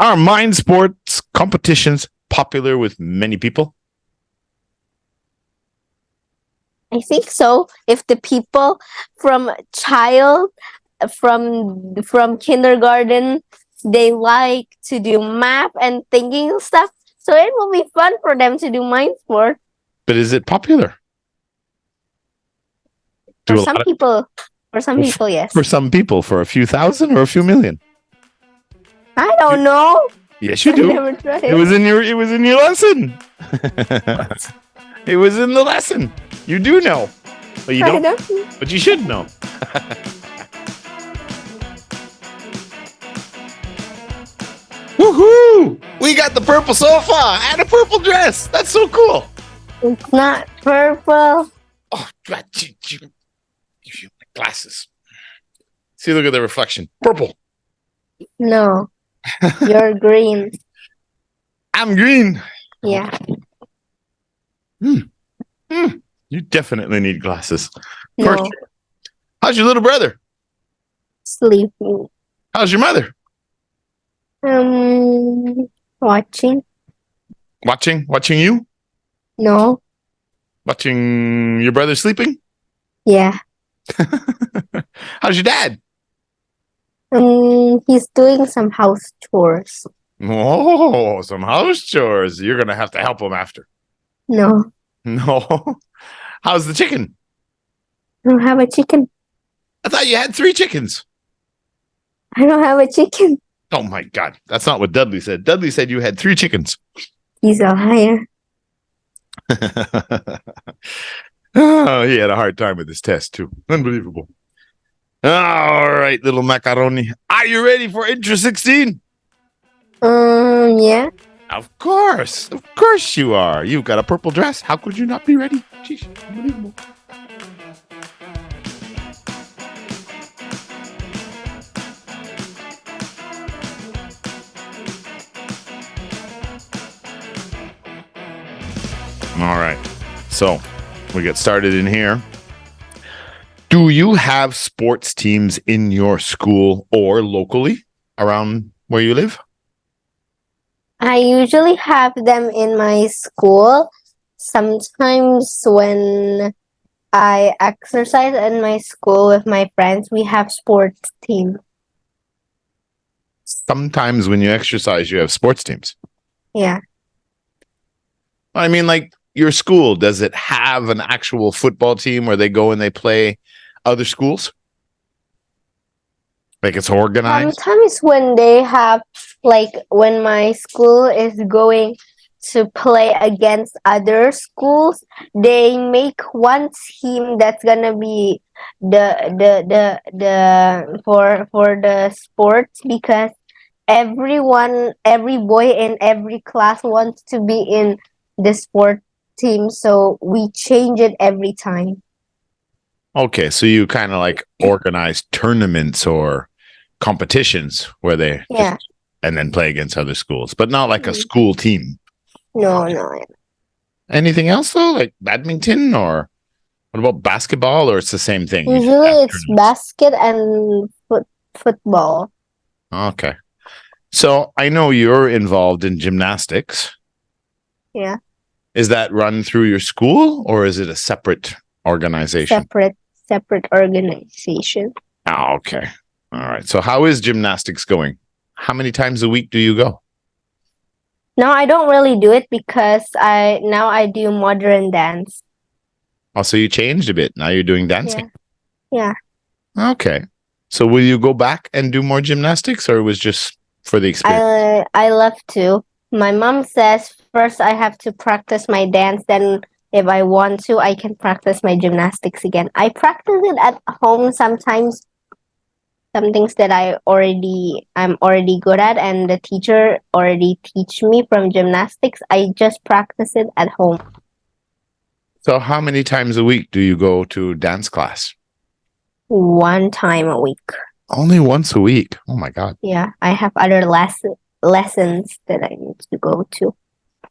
Are mind sports competitions popular with many people? I think so. If the people from kindergarten, they like to do math and thinking stuff, so it will be fun for them to do mind sport. But is it popular? For some people, yes. For some people, for a few thousand or a few million? I don't know. Yes, you do. I never tried. It was in your lesson. It was in the lesson. You do know. But you don't. But you should know. Woohoo! We got the purple sofa and a purple dress. That's so cool. It's not purple. Oh, God. Glasses. See, look at the reflection. Purple. No. You're green. I'm green. Yeah. You definitely need glasses. No. How's your little brother? Sleeping. How's your mother? Watching. Watching you? No. Watching your brother sleeping? Yeah. How's your dad? He's doing some house chores. Oh, some house chores. You're going to have to help him after. No. How's the chicken? I don't have a chicken. I thought you had 3 chickens. I don't have a chicken. Oh, my God. That's not what Dudley said. Dudley said you had 3 chickens. He's a liar. Oh, he had a hard time with his test, too. Unbelievable. All right, little macaroni. Are you ready for Intro 16? Yeah. Of course you are. You've got a purple dress. How could you not be ready? Jeez, unbelievable. All right, so we get started in here. Do you have sports teams in your school or locally around where you live? I usually have them in my school. Sometimes when I exercise in my school with my friends, we have sports team. Sometimes when you exercise, you have sports teams. Yeah. I mean, like your school, does it have an actual football team where they go and they play other schools? Like it's organized? Sometimes when they have, like when my school is going to play against other schools, they make one team that's gonna be for the sports, because every boy in every class wants to be in the sport team, so we change it every time. Okay, so you kind of like organize tournaments or competitions where they and then play against other schools, but not like a school team. No. Anything else though, like badminton, or what about basketball, or it's the same thing? Usually it's basket and football. Okay, so I know you're involved in gymnastics. Yeah. Is that run through your school, or is it a separate organization? Separate organization. Oh, okay. All right. So how is gymnastics going? How many times a week do you go? No, I don't really do it because I do modern dance. Oh, so you changed a bit. Now you're doing dancing. Yeah. Okay. So will you go back and do more gymnastics, or it was just for the experience? I love to. My mom says first I have to practice my dance, then if I want to, I can practice my gymnastics again. I practice it at home sometimes. Some things that I'm already good at, and the teacher already teach me from gymnastics. I just practice it at home. So how many times a week do you go to dance class? 1 time a week. Only once a week? Oh my God. Yeah, I have other lessons that I need to go to.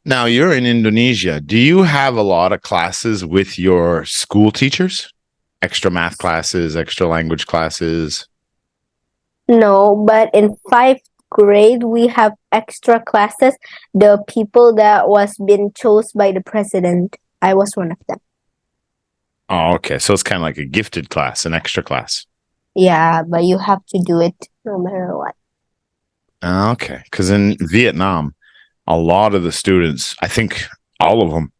Now you're in Indonesia. Do you have a lot of classes with your school teachers? Extra math classes, extra language classes? No, but in 5th grade, we have extra classes. The people that was being chose by the president, I was one of them. Oh, okay. So it's kind of like a gifted class, an extra class. Yeah, but you have to do it no matter what. Okay. Because in Vietnam, a lot of the students, I think all of them,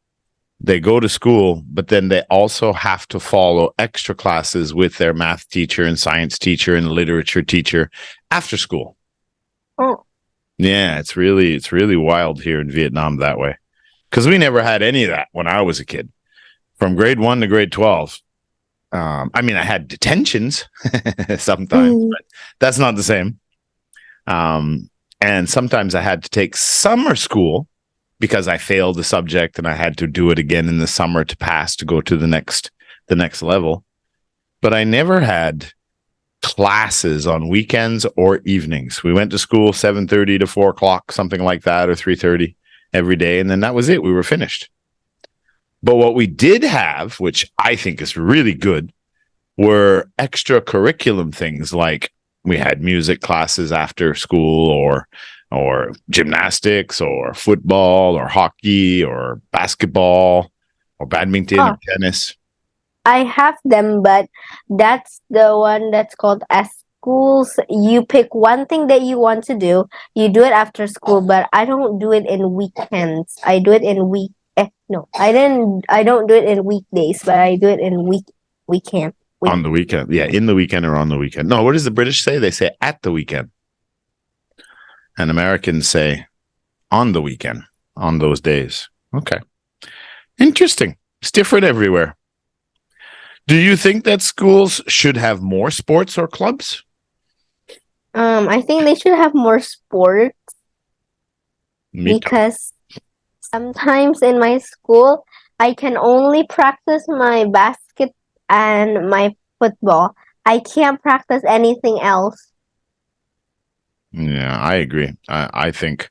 they go to school, but then they also have to follow extra classes with their math teacher and science teacher and literature teacher after school. Oh. Yeah, it's really wild here in Vietnam that way. Because we never had any of that when I was a kid. From grade 1 to grade 12. I mean, I had detentions sometimes, but that's not the same. And sometimes I had to take summer school because I failed the subject and I had to do it again in the summer to pass to go to the next level. But I never had classes on weekends or evenings. We went to school 7:30 to 4 o'clock, something like that, or 3:30 every day. And then that was it. We were finished. But what we did have, which I think is really good, were extra curriculum things like we had music classes after school or gymnastics or football or hockey or basketball or badminton or tennis. I have them, but that's the one that's called as schools. You pick one thing that you want to do. You do it after school, but I don't do it in weekends. I do it in I don't do it in weekdays, but I do it in weekend. On the weekend. Yeah, in the weekend or on the weekend. No, what does the British say? They say at the weekend. And Americans say on the weekend, on those days. Okay. Interesting. It's different everywhere. Do you think that schools should have more sports or clubs? I think they should have more sports. Because sometimes in my school, I can only practice my basket and my football. I can't practice anything else. Yeah, I agree. I think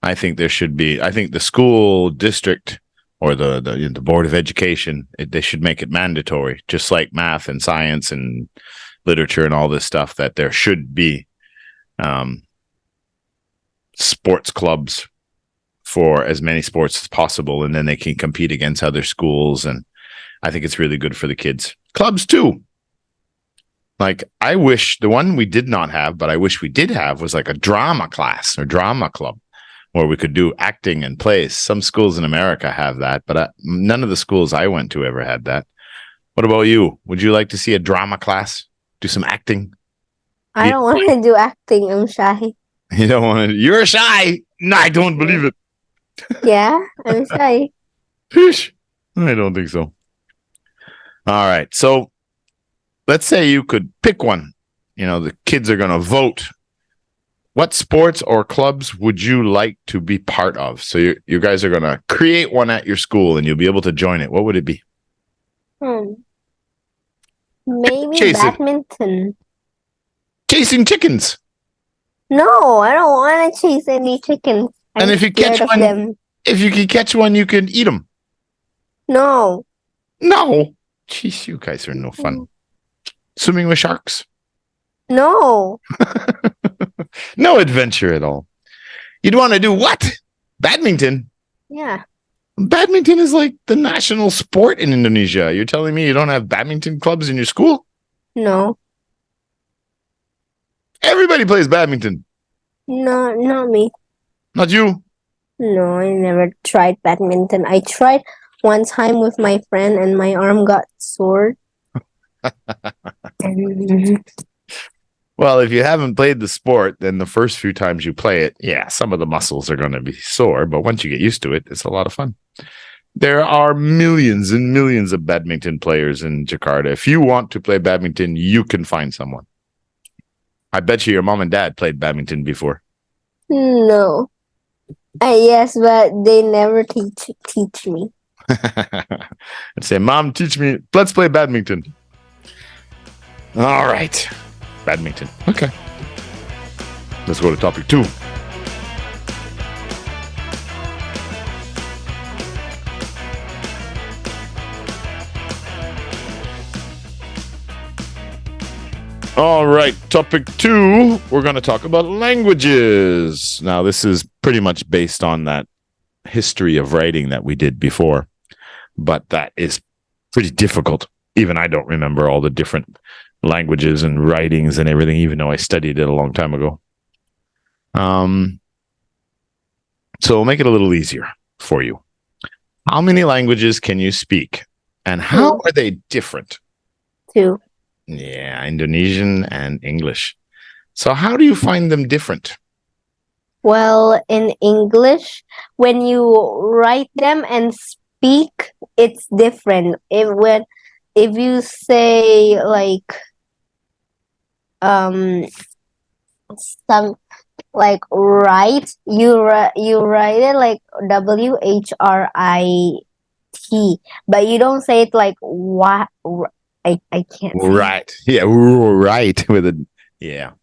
there should be. I think the school district or the Board of Education, they should make it mandatory, just like math and science and literature and all this stuff, that there should be sports clubs for as many sports as possible, and then they can compete against other schools. And I think it's really good for the kids. Clubs too. Like, I wish the one we did not have, but I wish we did have, was like a drama class or drama club where we could do acting and plays. Some schools in America have that, but none of the schools I went to ever had that. What about you? Would you like to see a drama class? Do some acting? I don't want to do acting. I'm shy. You don't want to? You're shy? No, I don't believe it. Yeah, I'm shy. Fish. I don't think so. All right. So let's say you could pick one. You know, the kids are going to vote. What sports or clubs would you like to be part of? So you guys are going to create one at your school and you'll be able to join it. What would it be? Maybe badminton. Chasing chickens. No, I don't want to chase any chickens. And if you catch one, if you can catch one, you can eat them. No. No. Jeez, you guys are no fun. Swimming with sharks. No. No adventure at all. You'd want to do what? Badminton? Yeah. Badminton is like the national sport in Indonesia. You're telling me you don't have badminton clubs in your school? No. Everybody plays badminton. No, not me. Not you? No, I never tried badminton. I tried one time with my friend and my arm got sore. Well, if you haven't played the sport, then the first few times you play it, yeah, some of the muscles are going to be sore, but once you get used to it, it's a lot of fun. There are millions and millions of badminton players in Jakarta. If you want to play badminton, you can find someone. I bet you your mom and dad played badminton before. No. Yes, but they never teach me. And say, Mom, teach me. Let's play badminton. All right. Badminton. Okay. Let's go to topic 2. All right, topic 2, we're going to talk about languages. Now, this is pretty much based on that history of writing that we did before, but that is pretty difficult. Even I don't remember all the different languages and writings and everything, even though I studied it a long time ago. So we'll make it a little easier for you. How many languages can you speak, and how are they different? 2. Yeah, Indonesian and English. So how do you find them different? Well, in English, when you write them and speak, it's different. If you say like some like write, you write it like WHRIT, but you don't say it like what. I can't say. Right. Yeah, right with a yeah.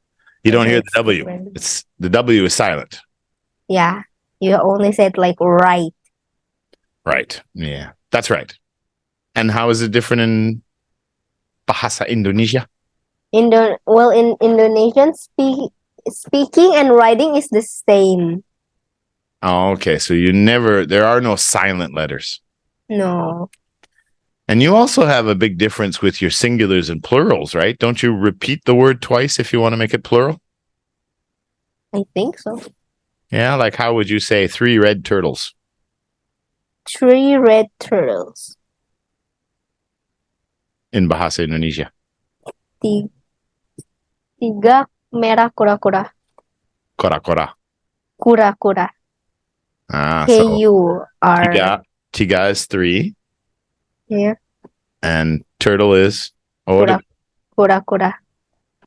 You don't hear the W. Different. It's the W is silent. Yeah, you only say it like right. Right. Yeah, that's right. And how is it different in Bahasa Indonesia? In Indonesian speaking and writing is the same. Oh, okay. So there are no silent letters. No. And you also have a big difference with your singulars and plurals, right? Don't you repeat the word twice if you want to make it plural? I think so. Yeah, like how would you say 3 red turtles? 3 red turtles. In Bahasa Indonesia. 3 merah kura-kura. Kora-kora. Kura-kura. K-U-R. Tiga is 3. Yeah. And turtle is Kura-kura.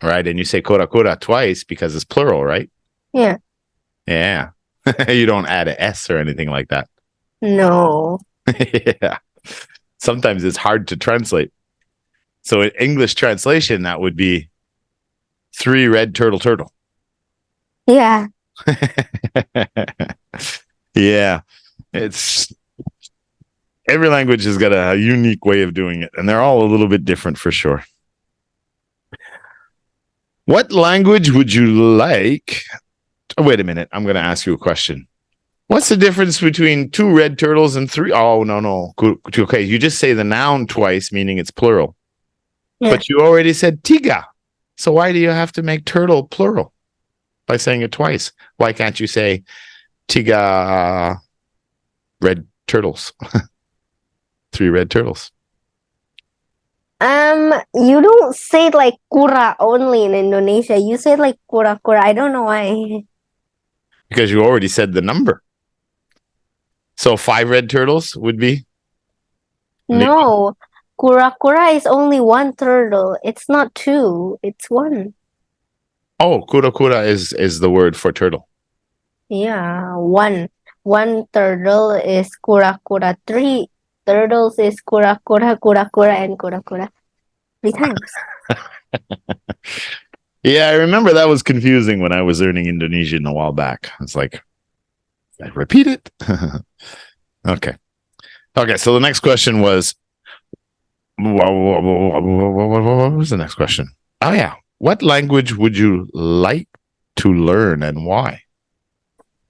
Right, and you say kora-kura twice because it's plural, right? Yeah. Yeah. You don't add an S or anything like that. No. Yeah. Sometimes it's hard to translate. So in English translation, that would be 3 red turtle. Yeah. Yeah. It's every language has got a unique way of doing it, and they're all a little bit different for sure. What language would you like? Oh, wait a minute. I'm going to ask you a question. What's the difference between 2 red turtles and 3? Oh, no. Okay, you just say the noun twice, meaning it's plural. Yeah. But you already said tiga. So why do you have to make turtle plural by saying it twice? Why can't you say tiga red turtles? 3 red turtles. You don't say it like kura only in Indonesia. You say it like kura-kura. I don't know why. Because you already said the number. So 5 red turtles would be? No. Kura-kura is only 1 turtle. It's not 2. It's 1. Oh, kura-kura is the word for turtle. Yeah, 1. 1 turtle is kura-kura. 3 turtles is kura-kura, kura-kura, and kura-kura. 3 times. Yeah, I remember that was confusing when I was learning Indonesian a while back. It's like, I repeat it. Okay, so the next question was, what was the next question? Oh, yeah. What language would you like to learn and why?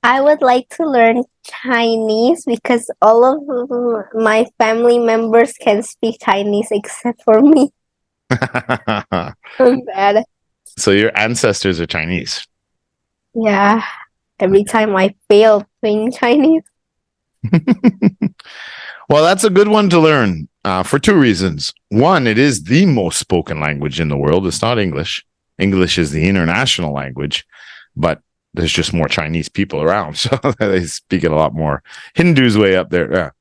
I would like to learn Chinese because all of my family members can speak Chinese except for me. I'm bad. So your ancestors are Chinese? Yeah. Every time I fail playing Chinese. Well, that's a good one to learn for 2 reasons. One, it is the most spoken language in the world. It's not English. English is the international language, but there's just more Chinese people around, so they speak it a lot more. Hindu's way up there.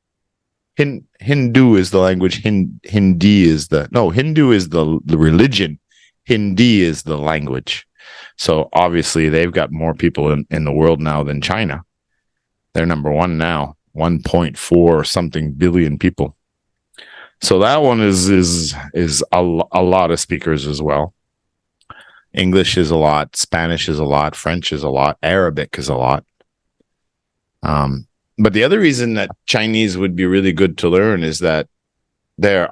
Hindu is the language. Hindi is Hindu is the religion. Hindi is the language. So obviously they've got more people in the world now than China. They're number 1 now. 1.4 something billion people. So that one is a lot of speakers as well. English is a lot, Spanish is a lot, French is a lot, Arabic is a lot. But the other reason that Chinese would be really good to learn is that there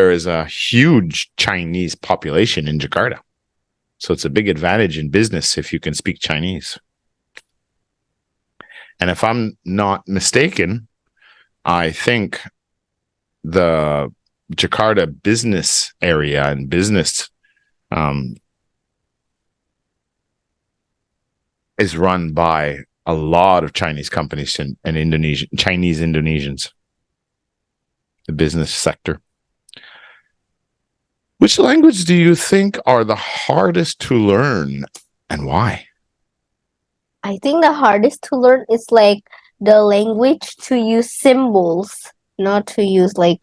is a huge Chinese population in Jakarta. So it's a big advantage in business if you can speak Chinese. And if I'm not mistaken, I think the Jakarta business area and business is run by a lot of Chinese companies and Chinese Indonesians, the business sector. Which language do you think are the hardest to learn and why? I think the hardest to learn is like the language to use symbols, not to use like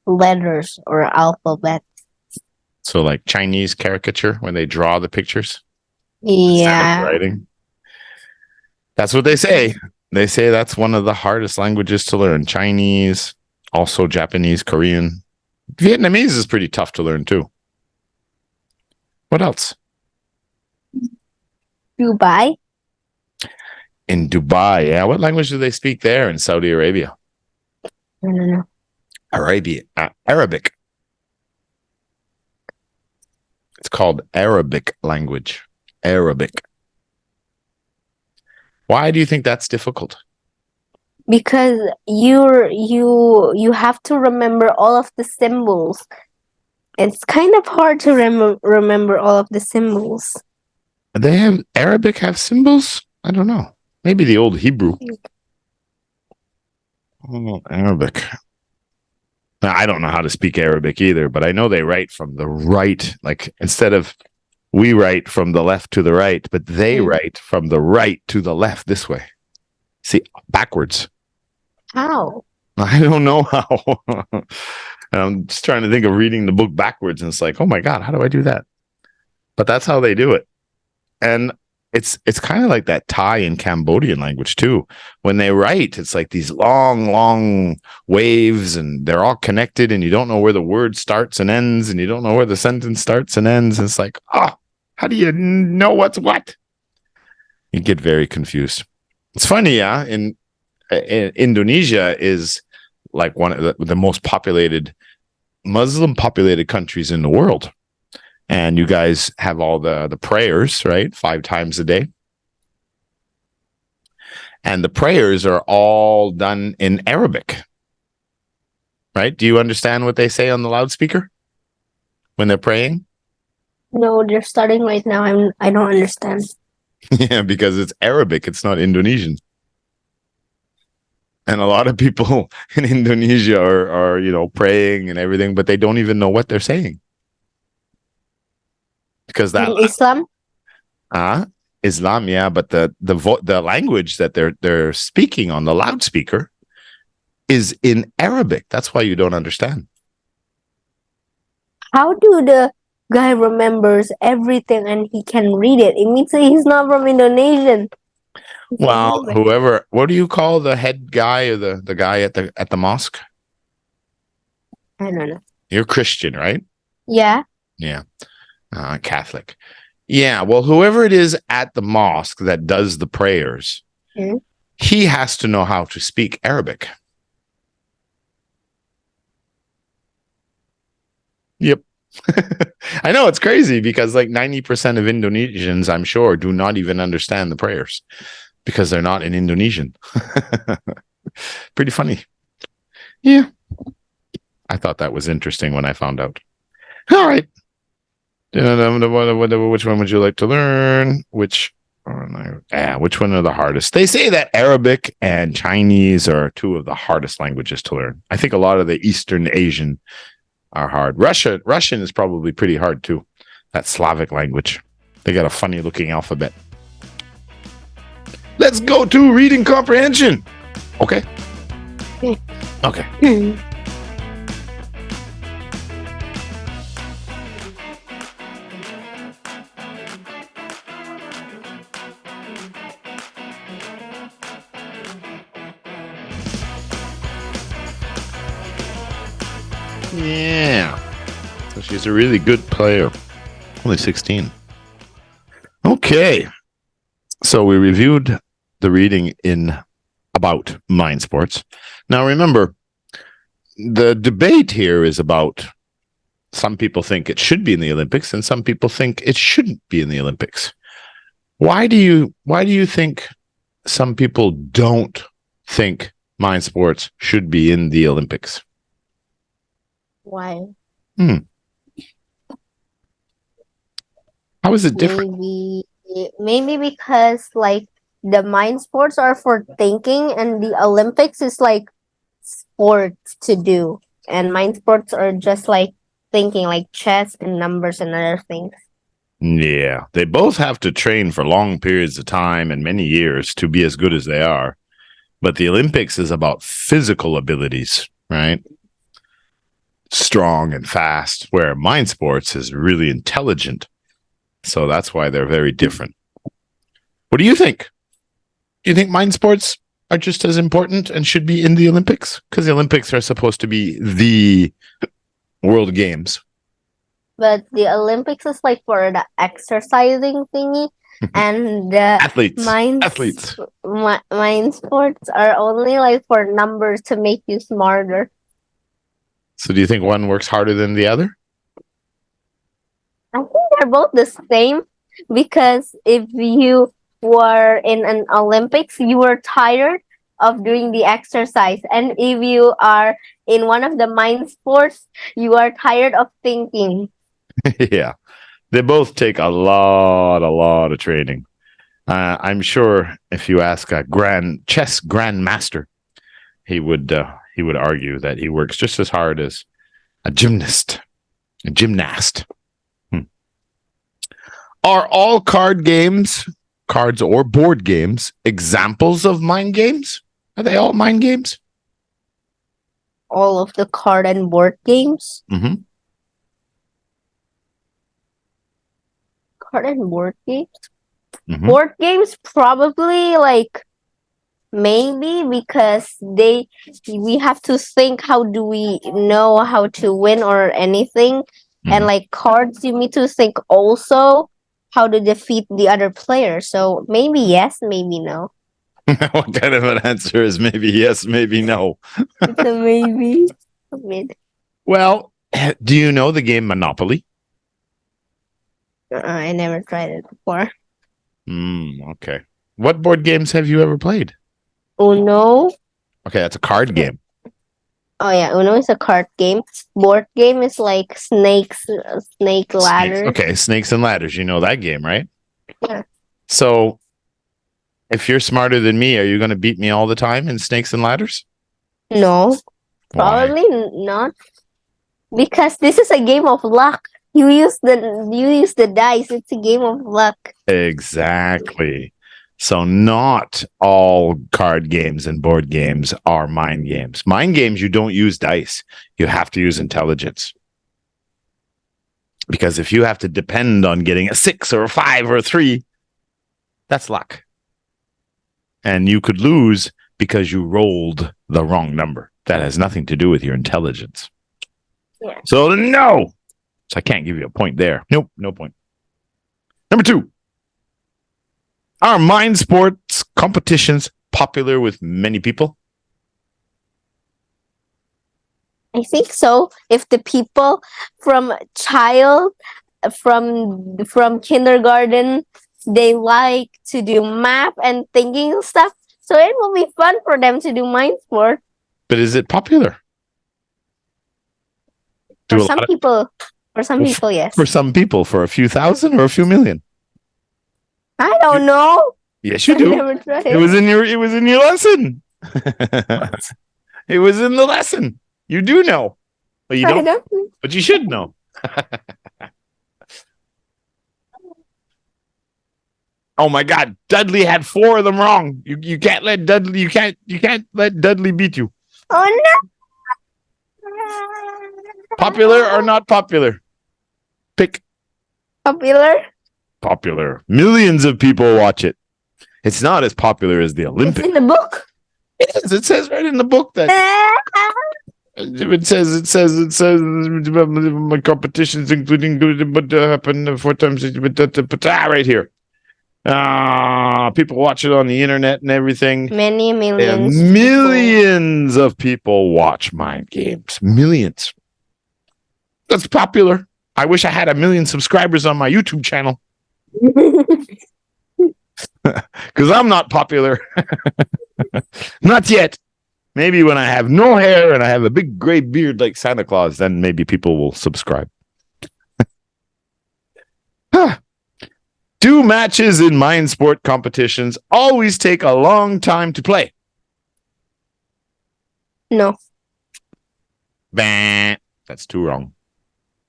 letters or alphabet. So like Chinese caricature when they draw the pictures instead of Yeah. writing. That's what they say. They say that's one of the hardest languages to learn. Chinese, also Japanese, Korean. Vietnamese is pretty tough to learn too. What else? Dubai. In Dubai, yeah. What language do they speak there in Saudi Arabia? I don't know. Arabic. It's called Arabic language. Arabic. Why do you think that's difficult? Because you have to remember all of the symbols. It's kind of hard to remember all of the symbols. Arabic have symbols? I don't know. Maybe the old Hebrew. Oh, Arabic. Now, I don't know how to speak Arabic either, but I know they write from the right. Like instead of we write from the left to the right, but they write from the right to the left this way. See, backwards. How? I don't know how. I'm just trying to think of reading the book backwards, and it's like, oh my God, how do I do that? But that's how they do it. And it's kind of like that Thai and Cambodian language too. When they write, it's like these long waves, and they're all connected, and you don't know where the word starts and ends, and you don't know where the sentence starts and ends. And it's like, how do you know what's what? You get very confused. It's funny, yeah. In Indonesia is like one of the most populated, Muslim populated countries in the world. And you guys have all the prayers, right? 5 times a day. And the prayers are all done in Arabic, right? Do you understand what they say on the loudspeaker when they're praying? No, they're starting right now. I don't understand. Yeah, because it's Arabic. It's not Indonesian. And a lot of people in Indonesia are praying and everything, but they don't even know what they're saying. Because that Islam? Islam, yeah, but the language that they're speaking on the loudspeaker is in Arabic. That's why you don't understand. How do the guy remembers everything and he can read it? It means that he's not from Indonesian. Well, whoever, what do you call the head guy or the guy at the mosque? I don't know. You're Christian, right? Yeah. Yeah. Catholic. Yeah. Well, whoever it is at the mosque that does the prayers, he has to know how to speak Arabic. Yep. I know it's crazy because like 90% of Indonesians, I'm sure, do not even understand the prayers because they're not in Indonesian. Pretty funny. Yeah. I thought that was interesting when I found out. All right. Which one would you like to learn? Which one are the hardest? They say that Arabic and Chinese are 2 of the hardest languages to learn. I think a lot of the Eastern Asian are hard. Russian is probably pretty hard too. That Slavic language. They got a funny looking alphabet. Let's go to reading comprehension. Okay. Okay. Yeah. So she's a really good player. Only 16. Okay. So we reviewed the reading in about mind sports. Now remember, the debate here is about Some people think it should be in the Olympics, and some people think it shouldn't be in the Olympics. Why do you think some people don't think mind sports should be in the Olympics? Why? How is it different? Maybe because like the mind sports are for thinking, and the Olympics is like sports to do, and mind sports are just like thinking, like chess and numbers and other things. Yeah, they both have to train for long periods of time and many years to be as good as they are. But the Olympics is about physical abilities, right? Strong and fast, where mind sports is really intelligent. So that's why they're very different. What do you think? Do you think mind sports are just as important and should be in the Olympics? Because the Olympics are supposed to be the World Games. But the Olympics is like for the exercising thingy, and the Athletes. mind sports are only like for numbers to make you smarter. So do you think one works harder than the other? I think they're both the same, because if you were in an Olympics, you were tired of doing the exercise, and if you are in one of the mind sports, you are tired of thinking. Yeah, they both take a lot of training. I'm sure if you ask a chess grandmaster, he would argue that he works just as hard as a gymnast. Are all cards or board games, examples of mind games? Are they all mind games? All of the card and board games. Mm-hmm. Card and board games. Mm-hmm. Board games probably, like, maybe, because we have to think, how do we know how to win or anything. And like cards, you need to think also how to defeat the other player. So maybe yes, maybe no. What kind of an answer is maybe yes, maybe no? It's a maybe. Well, do you know the game Monopoly? I never tried it before. Okay. What board games have you ever played? Uno. Okay, that's a card game. Oh yeah, Uno is a card game. Board game is like snake ladders. Okay, snakes and ladders. You know that game, right? Yeah. So, if you're smarter than me, are you going to beat me all the time in snakes and ladders? No, probably not. Because this is a game of luck. You use the dice. It's a game of luck. Exactly. So not all card games and board games are mind games. Mind games, you don't use dice. You have to use intelligence. Because if you have to depend on getting a 6 or a 5 or a 3, that's luck. And you could lose because you rolled the wrong number. That has nothing to do with your intelligence. Yeah. So no. So I can't give you a point there. Nope, no point. Number 2. Are mind sports competitions popular with many people? I think so. If the people from kindergarten, they like to do math and thinking stuff, so it will be fun for them to do mind sport. But is it popular? For some people, yes. For some people, for a few thousand or a few million? I don't know. Yes, you do. Never tried. It was in your lesson. It was in the lesson. You do know. But you don't. But you should know. Oh my God. Dudley had 4 of them wrong. You can't let Dudley let Dudley beat you. Oh no. Popular or not popular? Pick. Popular. Millions of people watch it. It's not as popular as the Olympics. It's in the book. It is. It says right in the book that it says my competitions, including but happen 4 times right here. People watch it on the internet and everything. Many millions. And millions of people watch mind games. Millions. That's popular. I wish I had 1 million subscribers on my YouTube channel because I'm not popular. Not yet. Maybe when I have no hair and I have a big gray beard like Santa Claus, then maybe people will subscribe. Do matches in mind sport competitions always take a long time to play? No. Bah, that's too wrong.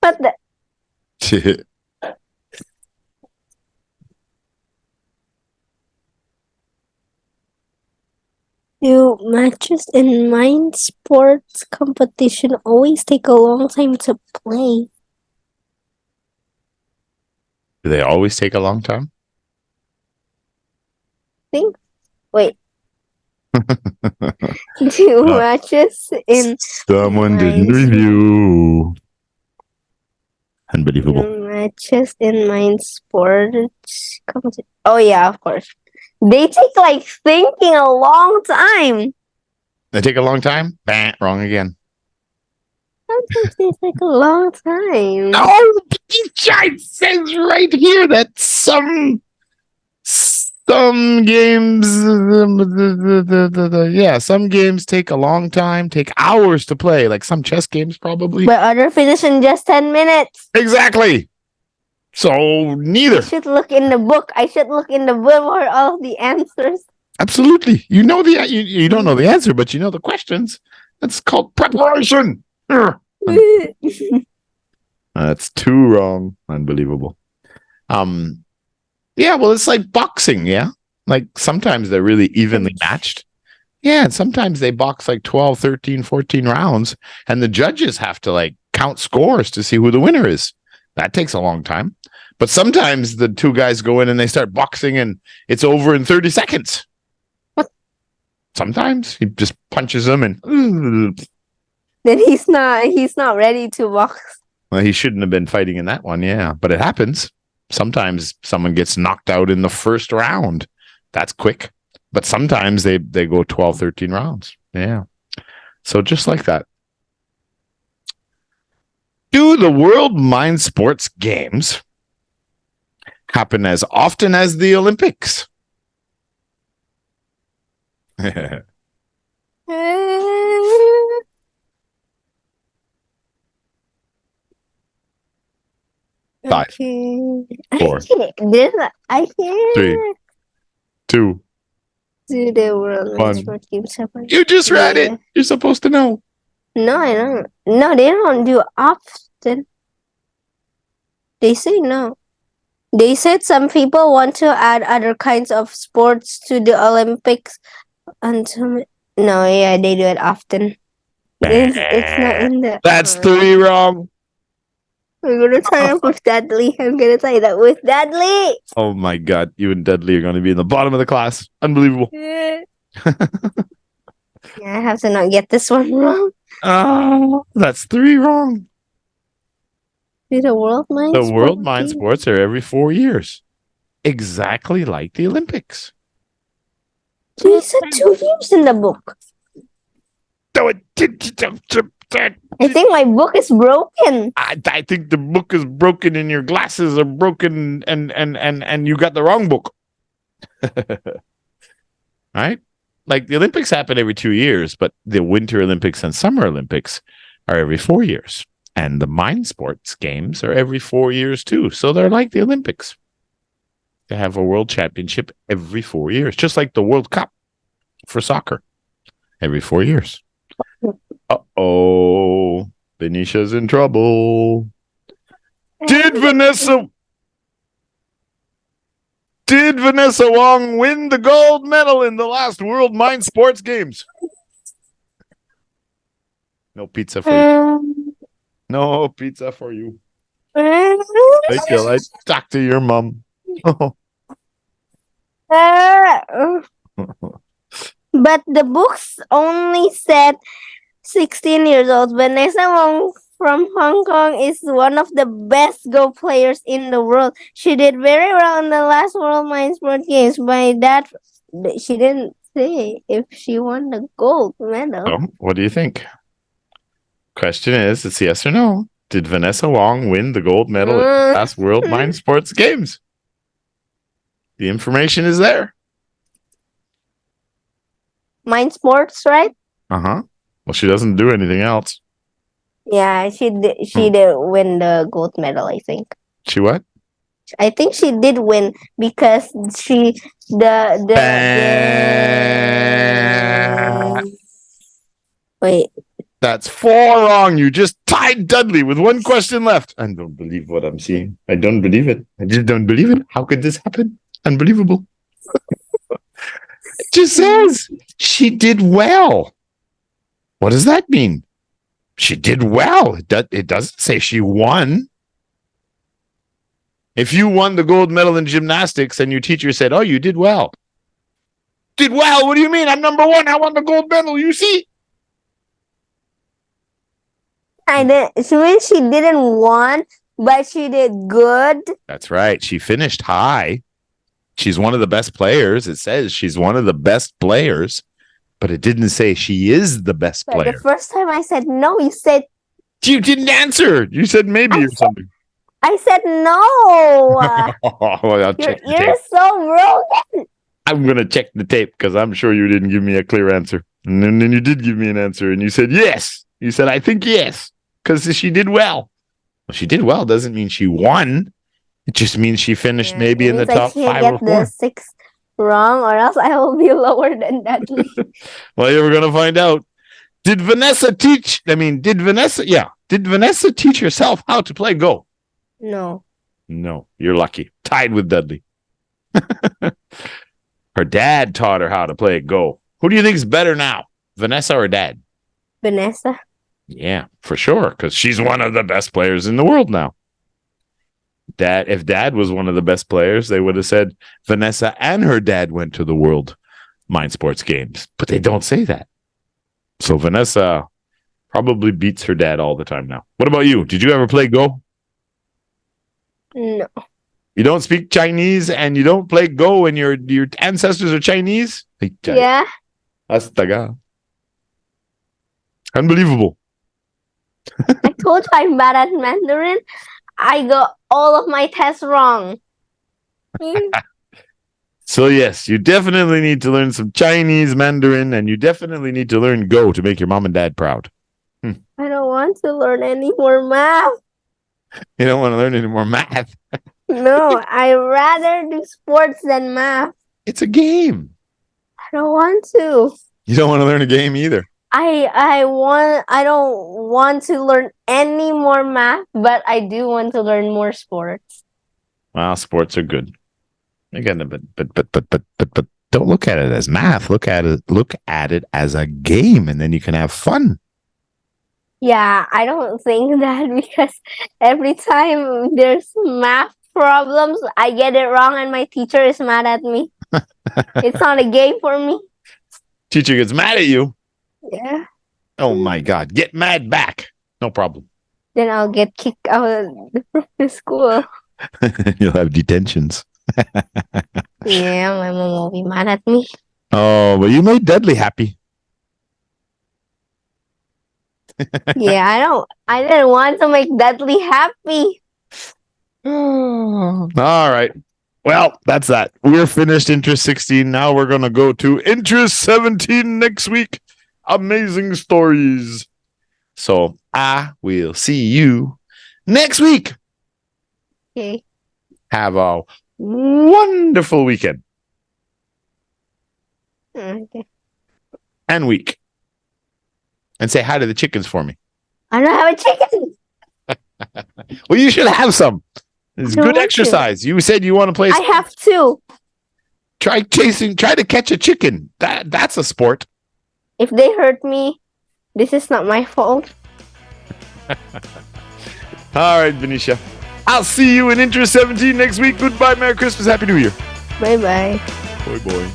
But do matches in mind sports competition always take a long time to play? Do they always take a long time? Wait. Do matches in Someone didn't review. Unbelievable. matches in mind sports competition? Oh yeah, of course. They take like thinking a long time. They take a long time? Bah, wrong again. Sometimes they take a long time. No, it says right here that some games, some games take a long time, take hours to play, like some chess games probably. But other finish in just 10 minutes. Exactly. So neither. I should look in the book. I should look in the book for all of the answers. Absolutely. You know you don't know the answer, but you know the questions. That's called preparation. That's too wrong. Unbelievable. Yeah, well, it's like boxing, yeah? Like sometimes they're really evenly matched. Yeah, and sometimes they box like 12, 13, 14 rounds, and the judges have to like count scores to see who the winner is. That takes a long time. But sometimes the two guys go in and they start boxing and it's over in 30 seconds. Sometimes he just punches them and then he's not ready to box. well, he shouldn't have been fighting in that one, yeah. But it happens. Sometimes someone gets knocked out in the first round. That's quick. But sometimes they go 12, 13 rounds. Yeah. So just like that. Do the World Mind Sports Games happen as often as the Olympics? Five, okay. 4, I can't 3, 2. do the World One. Mind Sports Games happen. You just read it. You're supposed to know. No, I don't. No, they don't do often. They say no. They said some people want to add other kinds of sports to the Olympics. Until no, yeah, they do it often. It's not in the. That's 3 wrong. I'm gonna tie up with Dudley. I'm gonna tie that with Dudley. Oh my God. You and Dudley are going to be in the bottom of the class. Unbelievable. Yeah, I have to not get this one wrong. Oh, that's 3 wrong. Do the World Mind The World Mind Games? Sports are every 4 years. Exactly like the Olympics. They said 2 years in the book. I think my book is broken. I think the book is broken and your glasses are broken and you got the wrong book. Right? Like the Olympics happen every 2 years, but the Winter Olympics and Summer Olympics are every 4 years. And the Mind Sports Games are every 4 years too. So they're like the Olympics. They have a world championship every 4 years, just like the World Cup for soccer every 4 years. Uh-oh. Benicia's in trouble. Did Vanessa Wong win the gold medal in the last World Mind Sports Games? No pizza for you. No pizza for you. Wait till I talk to your mom. But the books only said 16 years old. Benecia Wong from Hong Kong is one of the best Go players in the world. She did very well in the last World Mind Sport Games. By that, she didn't say if she won the gold medal. What do you think? Question is, it's yes or no. Did Vanessa Wong win the gold medal at the last World Mind Sports Games? The information is there. Mind sports, right? Uh-huh. Well, she doesn't do anything else. Yeah, she did win the gold medal, I think. She what? I think she did win because she wait. That's 4 wrong. You just tied Dudley with 1 question left. I don't believe what I'm seeing. I don't believe it. I just don't believe it. How could this happen? Unbelievable. It just says she did well. What does that mean? She did well. It doesn't say she won. If you won the gold medal in gymnastics and your teacher said, "Oh, you did well." Did well? What do you mean? I'm number 1. I won the gold medal. You see? I did. She means she didn't won, but she did good. That's right. She finished high. She's one of the best players. It says she's one of the best players, but it didn't say she is the best But player. the first time I said no, you said... You didn't answer. You said maybe or something. I said no. Well, I'll check the You're tape. so broken. I'm going to check the tape because I'm sure you didn't give me a clear answer. And then you did give me an answer and you said yes. You said, I think yes, because she did well. Well, she did well doesn't mean she won. It just means she finished maybe in the top 5 or 4. I can't get the 6 wrong or else I will be lower than that. Well, you're going to find out. Did Vanessa teach herself how to play Go? No. No, you're lucky. Tied with Dudley. Her dad taught her how to play Go. Who do you think is better now, Vanessa or Dad? Benecia. Yeah, for sure, because she's one of the best players in the world now. If Dad was one of the best players, they would have said Vanessa and her dad went to the World Mind Sports Games, but they don't say that. So Vanessa probably beats her dad all the time now. What about you? Did you ever play Go? No. You don't speak Chinese and you don't play Go and your ancestors are Chinese? Yeah. Astaga. Unbelievable. I told you I'm bad at Mandarin. I got all of my tests wrong. So yes, you definitely need to learn some Chinese, Mandarin, and you definitely need to learn Go to make your mom and dad proud. I don't want to learn any more math. You don't want to learn any more math. No, I rather do sports than math. It's a game. I don't want to. You don't want to learn a game either. I don't want to learn any more math, but I do want to learn more sports. Well, sports are good. Again, but don't look at it as math. Look at it as a game, and then you can have fun. Yeah, I don't think that because every time there's math problems, I get it wrong and my teacher is mad at me. It's not a game for me. Teacher gets mad at you. Yeah. Oh my God. Get mad back. No problem. Then I'll get kicked out of the school. You'll have detentions. Yeah, my mom will be mad at me. Oh, but you made Dudley happy. Yeah, I didn't want to make Dudley happy. All right. Well, that's that. We're finished interest 16. Now we're going to go to interest 17 next week. Amazing stories. So I will see you next week. Okay. Have a wonderful weekend Okay. and week. And say hi to the chickens for me. I don't have a chicken. Well, you should have some. It's don't good want exercise. You said you want to play. I have 2. Try to catch a chicken. That's a sport. If they hurt me, this is not my fault. All right, Benecia. I'll see you in interest 17 next week. Goodbye. Merry Christmas. Happy New Year. Bye-bye. Boy.